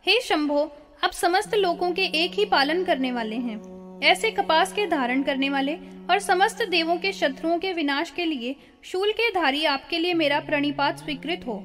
हे शंभो, आप समस्त लोकों के एक ही पालन करने वाले हैं। ऐसे कपास के धारण करने वाले और समस्त देवों के शत्रुओं के विनाश के लिए शूल के धारी आपके लिए मेरा प्रणिपात स्वीकृत हो।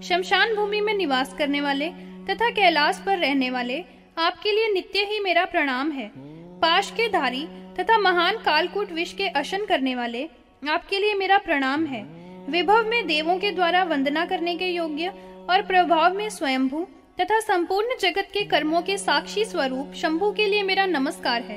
शमशान भूमि में निवास करने वाले तथा कैलाश पर रहने वाले आपके लिए नित्य ही मेरा प्रणाम है। पाश के धारी तथा महान कालकूट विष के अशन करने वाले आपके लिए मेरा प्रणाम है। विभव में देवों के द्वारा वंदना करने के योग्य और प्रभाव में स्वयंभू तथा संपूर्ण जगत के कर्मों के साक्षी स्वरूप शंभु के लिए मेरा नमस्कार है।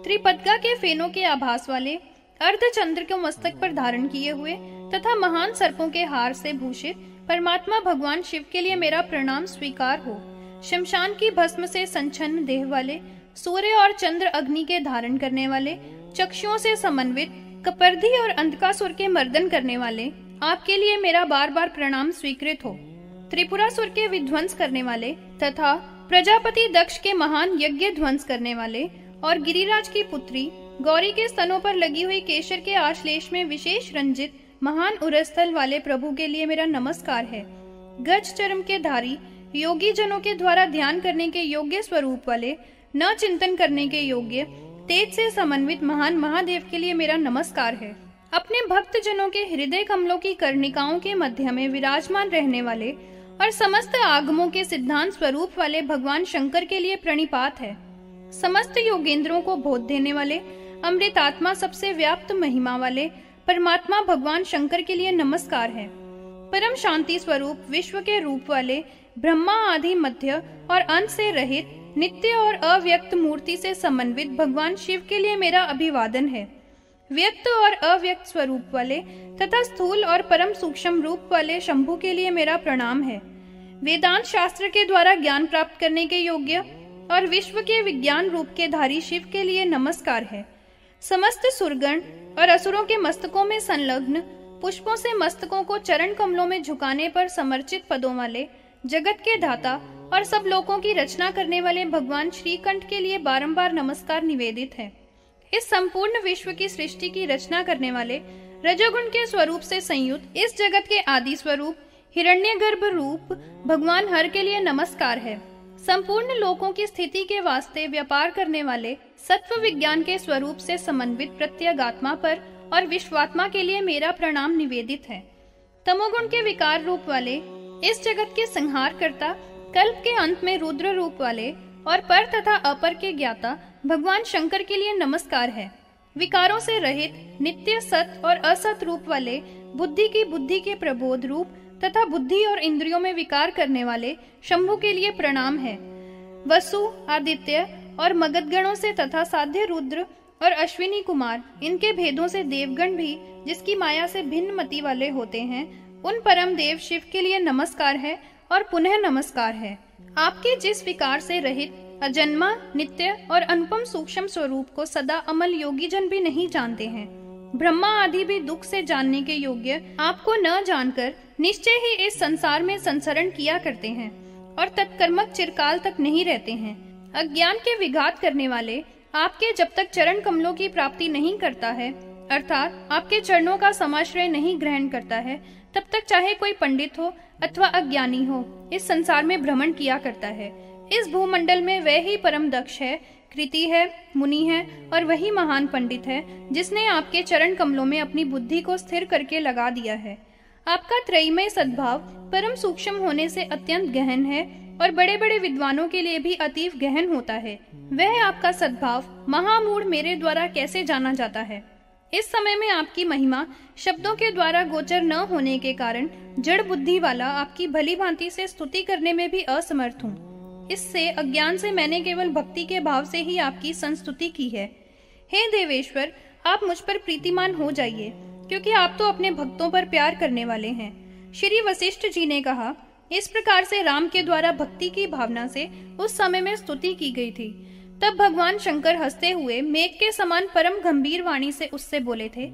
त्रिपदगा के फेनों के आभास वाले अर्धचंद्र को मस्तक पर धारण किए हुए तथा महान सर्पों के हार से भूषित परमात्मा भगवान शिव के लिए मेरा प्रणाम स्वीकार हो। शमशान की भस्म से संचन्न देह वाले, सूर्य और चंद्र अग्नि के धारण करने वाले, चक्षुओं से समन्वित, कपर्दी और अंधकासुर के मर्दन करने वाले आपके लिए मेरा बार बार प्रणाम स्वीकृत हो। त्रिपुरासुर के विध्वंस करने वाले तथा प्रजापति दक्ष के महान यज्ञ ध्वंस करने वाले और गिरिराज की पुत्री गौरी के स्तनों पर लगी हुई केशर के आश्लेष में विशेष रंजित महान उरस्थल वाले प्रभु के लिए मेरा नमस्कार है। गज चर्म के धारी, योगी जनों के द्वारा ध्यान करने के योग्य स्वरूप वाले, न चिंतन करने के योग्य, तेज से समन्वित महान महादेव के लिए मेरा नमस्कार है। अपने भक्त जनों के हृदय कमलों की कर्णिकाओं के मध्य में विराजमान रहने वाले और समस्त आगमों के सिद्धांत स्वरूप वाले भगवान शंकर के लिए प्रणिपात है। समस्त योगेंद्रों को बोध देने वाले, अमृतात्मा सबसे व्याप्त महिमा वाले परमात्मा भगवान शंकर के लिए नमस्कार है। परम शांति स्वरूप विश्व के रूप वाले, ब्रह्मा आदि मध्य और अंत से रहित, नित्य और अव्यक्त मूर्ति से समन्वित भगवान शिव के लिए मेरा अभिवादन है। व्यक्त और अव्यक्त स्वरूप वाले तथा स्थूल और परम सूक्ष्म रूप वाले शंभु के लिए मेरा प्रणाम है। वेदांत शास्त्र के द्वारा ज्ञान प्राप्त करने के योग्य और विश्व के विज्ञान रूप के धारी शिव के लिए नमस्कार है। समस्त सुरगण और असुरों के मस्तकों में संलग्न, पुष्पों से मस्तकों को चरण कमलों में झुकाने पर समर्चित पदों वाले, जगत के दाता और सब लोगों की रचना करने वाले भगवान श्रीकंठ के लिए बारंबार नमस्कार निवेदित है। इस संपूर्ण विश्व की सृष्टि की रचना करने वाले, रजोगुण के स्वरूप से संयुक्त इस जगत के आदि स्वरूप हिरण्यगर्भ रूप भगवान हर के लिए नमस्कार है। संपूर्ण लोकों की स्थिति के वास्ते व्यापार करने वाले, सत्व विज्ञान के स्वरूप से समन्वित प्रत्यगात्मा पर और विश्वात्मा के लिए मेरा प्रणाम निवेदित है। तमोगुण के विकार रूप वाले, इस जगत के संहार करता, कल्प के अंत में रुद्र रूप वाले और पर तथा अपर के ज्ञाता भगवान शंकर के लिए नमस्कार है। विकारों से रहित, नित्य सत और असत रूप वाले, बुद्धि के प्रबोध रूप तथा बुद्धि और इंद्रियों में विकार करने वाले शंभु के लिए प्रणाम है। वसु, आदित्य और मगधगणों से तथा साध्य रुद्र और अश्विनी कुमार, इनके भेदों से देवगण भी जिसकी माया से भिन्न मति वाले होते हैं, उन परम देव शिव के लिए नमस्कार है और पुनः नमस्कार है। आपके जिस विकार से रहित, अजन्मा, नित्य और अनुपम सूक्ष्म स्वरूप को सदा अमल योगी जन भी नहीं जानते हैं। ब्रह्मा आदि भी दुख से जानने के योग्य आपको न जानकर निश्चय ही इस संसार में संसरण किया करते हैं और तत्कर्मक चिरकाल तक नहीं रहते हैं। अज्ञान के विघात करने वाले आपके जब तक चरण कमलों की प्राप्ति नहीं करता है, अर्थात आपके चरणों का समाश्रय नहीं ग्रहण करता है, तब तक चाहे कोई पंडित हो अथवा अज्ञानी हो, इस संसार में भ्रमण किया करता है। इस भूमंडल में वह ही परम दक्ष है, कृति है, मुनि है और वही महान पंडित है जिसने आपके चरण कमलों में अपनी बुद्धि को स्थिर करके लगा दिया है। आपका त्रयमय सद्भाव परम सूक्ष्म होने से अत्यंत गहन है और बड़े बड़े विद्वानों के लिए भी अतीव गहन होता है। वह आपका सद्भाव महामूढ़ मेरे द्वारा कैसे जाना जाता है। इस समय में आपकी महिमा शब्दों के द्वारा गोचर न होने के कारण जड़ बुद्धि वाला आपकी भली भांति से स्तुति करने में भी असमर्थ हूँ। इससे अज्ञान से मैंने केवल भक्ति के भाव से ही आपकी संस्तुति की है। हे देवेश्वर, आप मुझ पर प्रीतिमान हो जाइए, क्योंकि आप तो अपने भक्तों पर प्यार करने वाले हैं। श्री वशिष्ठ जी ने कहा, इस प्रकार से राम के द्वारा भक्ति की भावना से उस समय में स्तुति की गई थी। तब भगवान शंकर हंसते हुए मेघ के समान परम गंभीर वाणी से उससे बोले थे।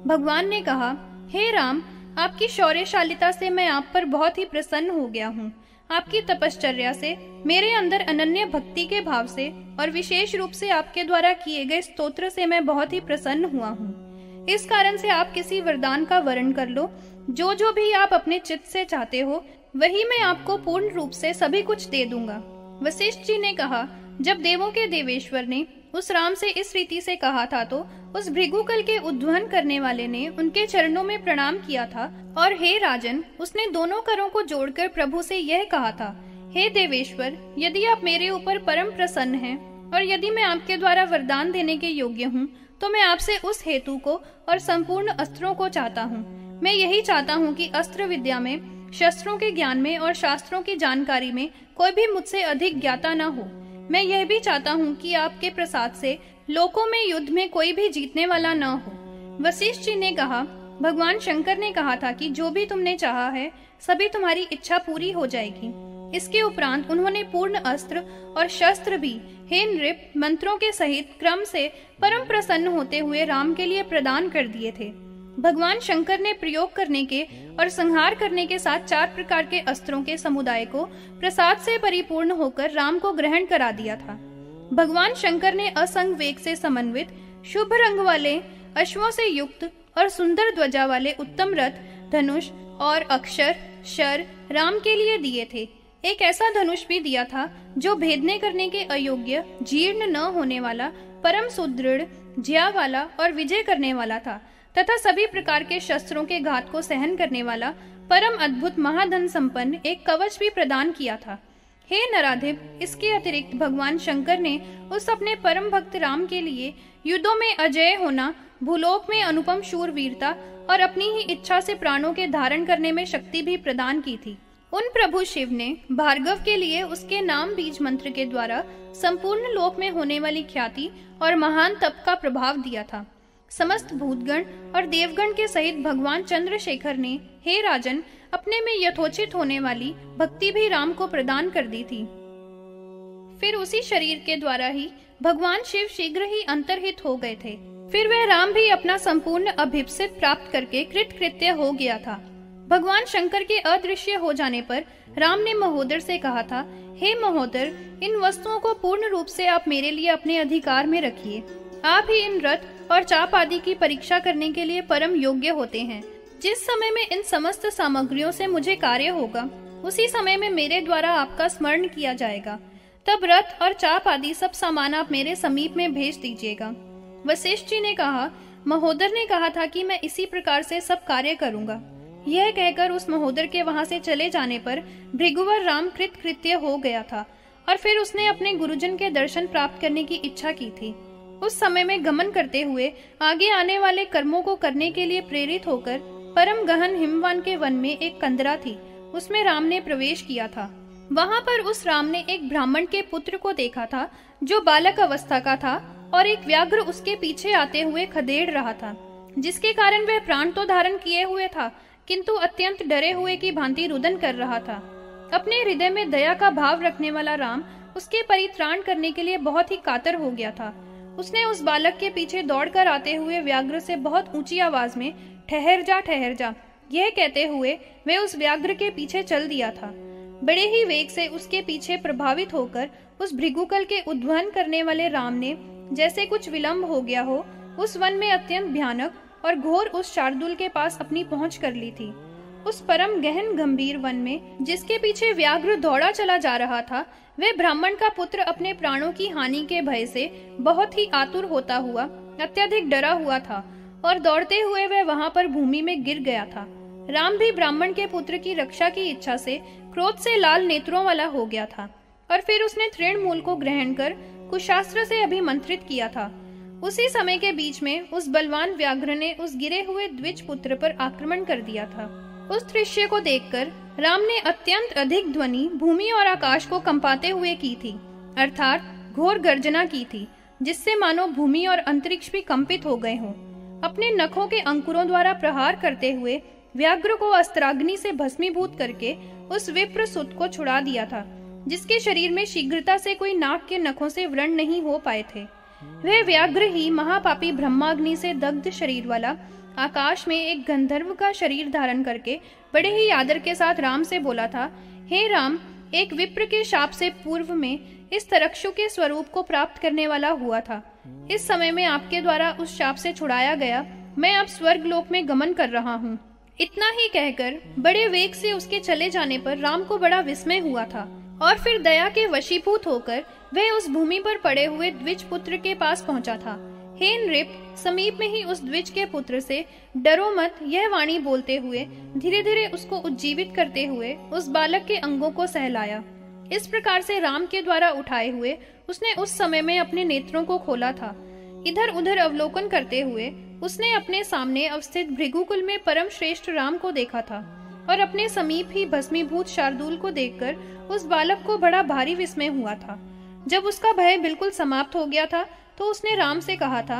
भगवान ने कहा, हे राम, आपकी शौर्यशालिता से मैं आप पर बहुत ही प्रसन्न हो गया हूँ। आपकी तपश्चर्या से, मेरे अंदर अनन्य भक्ति के भाव से और विशेष रूप से आपके द्वारा किए गए स्तोत्र से मैं बहुत ही प्रसन्न हुआ हूँ। इस कारण से आप किसी वरदान का वर्ण कर लो। जो भी आप अपने चित्त से चाहते हो, वही मैं आपको पूर्ण रूप से सभी कुछ दे दूंगा। वशिष्ठ जी ने कहा, जब देवों के देवेश्वर ने उस राम से इस रीति से कहा था तो उस भृगुकुल के उद्वहन करने वाले ने उनके चरणों में प्रणाम किया था। और हे राजन, उसने दोनों करों को जोड़कर प्रभु से यह कहा था, हे देवेश्वर, यदि आप मेरे ऊपर परम प्रसन्न हैं और यदि मैं आपके द्वारा वरदान देने के योग्य हूँ, तो मैं आपसे उस हेतु को और संपूर्ण अस्त्रों को चाहता हूँ। मैं यही चाहता हूँ कि अस्त्र विद्या में, शस्त्रों के ज्ञान में और शास्त्रों की जानकारी में कोई भी मुझसे अधिक ज्ञाता न हो। मैं यह भी चाहता हूँ कि आपके प्रसाद से लोकों में युद्ध में कोई भी जीतने वाला न हो। वशिष्ठ जी ने कहा, भगवान शंकर ने कहा था कि जो भी तुमने चाहा है सभी तुम्हारी इच्छा पूरी हो जाएगी। इसके उपरांत उन्होंने पूर्ण अस्त्र और शस्त्र भी हे नृप मंत्रों के सहित क्रम से परम प्रसन्न होते हुए राम के लिए प्रदान कर दिए थे। भगवान शंकर ने प्रयोग करने के और संहार करने के साथ 4 प्रकार के अस्त्रों के समुदाय को प्रसाद से परिपूर्ण होकर राम को ग्रहण करा दिया था। भगवान शंकर ने असंग वेग से समन्वित, शुभ रंग वाले, अश्वों से युक्त और सुंदर ध्वजा वाले उत्तम रथ, धनुष और अक्षर शर राम के लिए दिए थे। एक ऐसा धनुष भी दिया था जो भेदने करने के अयोग्य, जीर्ण न होने वाला, परम सुदृढ़, ज्या वाला और विजय करने वाला था, तथा सभी प्रकार के शस्त्रों के घात को सहन करने वाला, परम अद्भुत महाधन संपन्न एक कवच भी प्रदान किया था। हे नराधिप, इसके अतिरिक्त भगवान शंकर ने उस अपने परम भक्त राम के लिए युद्धों में अजय होना, भूलोक में अनुपम शूरवीरता और अपनी ही इच्छा से प्राणों के धारण करने में शक्ति भी प्रदान की थी। उन प्रभु शिव ने भार्गव के लिए उसके नाम बीज मंत्र के द्वारा संपूर्ण लोक में होने वाली ख्याति और महान तप का प्रभाव दिया था। समस्त भूतगण और देवगण के सहित भगवान चंद्रशेखर ने, हे राजन, अपने में यथोचित होने वाली भक्ति भी राम को प्रदान कर दी थी। फिर उसी शरीर के द्वारा ही भगवान शिव शीघ्र ही अंतर्हित हो गए थे। फिर वह राम भी अपना संपूर्ण अभिप्सित प्राप्त करके कृतकृत्य हो गया था। भगवान शंकर के अदृश्य हो जाने पर राम ने महोदर से कहा था, हे महोदर, इन वस्तुओं को पूर्ण रूप से आप मेरे लिए अपने अधिकार में रखिए। आप ही इन रथ और चाप आदि की परीक्षा करने के लिए परम योग्य होते हैं। जिस समय में इन समस्त सामग्रियों से मुझे कार्य होगा, उसी समय में मेरे द्वारा आपका स्मरण किया जाएगा। तब रथ और चाप आदि सब सामान आप मेरे समीप में भेज दीजिएगा। वशिष्ठ जी ने कहा, महोदर ने कहा था कि मैं इसी प्रकार से सब कार्य करूंगा। यह कहकर उस महोदर के वहां से चले जाने पर भृगुवर राम कृतकृत्य हो गया था और फिर उसने अपने गुरुजन के दर्शन प्राप्त करने की इच्छा की थी। उस समय में गमन करते हुए आगे आने वाले कर्मों को करने के लिए प्रेरित होकर परम गहन हिमवान के वन में एक कंदरा थी, उसमें राम ने प्रवेश किया था। वहां पर उस राम ने एक ब्राह्मण के पुत्र को देखा था जो बालक अवस्था का था और एक व्याघ्र उसके पीछे आते हुए खदेड़ रहा था, जिसके कारण वह प्राण तो धारण किए हुए था किंतु अत्यंत डरे हुए की भांति रुदन कर रहा था। अपने हृदय में दया का भाव रखने वाला राम उसके परित्राण करने के लिए बहुत ही कातर हो गया था। उसने उस बालक के पीछे दौड़कर आते हुए व्याघ्र से बहुत ऊंची आवाज में ठहर जा यह कहते हुए वे उस व्याघ्र के पीछे चल दिया था। बड़े ही वेग से उसके पीछे प्रभावित होकर उस भृगुकुल के उद्वहन करने वाले राम ने, जैसे कुछ विलंब हो गया हो, उस वन में अत्यंत भयानक और घोर उस शार्दुल के पास अपनी पहुंच कर ली थी। उस परम गहन गंभीर वन में जिसके पीछे व्याघ्र दौड़ा चला जा रहा था, वह ब्राह्मण का पुत्र अपने प्राणों की हानि के भय से बहुत ही आतुर होता हुआ अत्यधिक डरा हुआ था और दौड़ते हुए वह वहां पर भूमि में गिर गया था। राम भी ब्राह्मण के पुत्र की रक्षा की इच्छा से क्रोध से लाल नेत्रों वाला हो गया था और फिर उसने तृणमूल को ग्रहण कर कुशास्त्र से अभिमंत्रित किया था। उसी समय के बीच में उस बलवान व्याघ्र ने उस गिरे हुए द्विज पुत्र पर आक्रमण कर दिया था। उस दृश्य को देखकर राम ने अत्यंत अधिक ध्वनि भूमि और आकाश को कंपाते हुए की थी, अर्थात घोर गर्जना की थी, जिससे मानो भूमि और अंतरिक्ष भी कंपित हो गए हों। अपने नखों के अंकुरों द्वारा प्रहार करते हुए व्याघ्र को अस्त्राग्नि से भस्मीभूत करके उस विप्र सुत को छुड़ा दिया था, जिसके शरीर में शीघ्रता से कोई नाक के नखों से व्रण नहीं हो पाए थे। वह व्याघ्र ही महापापी ब्रह्माग्नि से दग्ध शरीर वाला आकाश में एक गंधर्व का शरीर धारण करके बड़े ही आदर के साथ राम से बोला था, हे राम, एक विप्र के शाप से पूर्व में इस तरक्षु के स्वरूप को प्राप्त करने वाला हुआ था। इस समय में आपके द्वारा उस शाप से छुड़ाया गया, मैं अब स्वर्ग लोक में गमन कर रहा हूँ। इतना ही कहकर बड़े वेग से उसके चले जाने पर राम को बड़ा विस्मय हुआ था, और फिर दया के वशीभूत होकर वह उस भूमि पर पड़े हुए द्विज पुत्र के पास पहुंचा था। हेनरिप समीप में ही उस द्विज के पुत्र से डरो मत यह वाणी बोलते हुए धीरे धीरे उसको उज्जीवित करते हुए उस बालक के अंगों को सहलाया। इस प्रकार से राम के द्वारा उठाए हुए उसने उस समय में अपने नेत्रों को खोला था। इधर उधर अवलोकन करते हुए उसने अपने सामने अवस्थित भृगुकुल में परम श्रेष्ठ राम को देखा था और अपने समीप ही भस्मीभूत शार्दूल को देखकर उस बालक को बड़ा भारी विस्मय हुआ था। जब उसका भय बिल्कुल समाप्त हो गया था तो उसने राम से कहा था,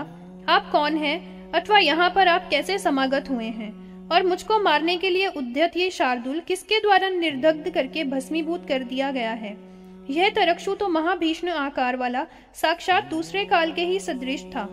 आप कौन हैं अथवा यहाँ पर आप कैसे समागत हुए हैं और मुझको मारने के लिए उद्यत ये शार्दूल किसके द्वारा निर्दग्ध करके भस्मीभूत कर दिया गया है। यह तरक्षु तो महाभीषण आकार वाला साक्षात दूसरे काल के ही सदृश था।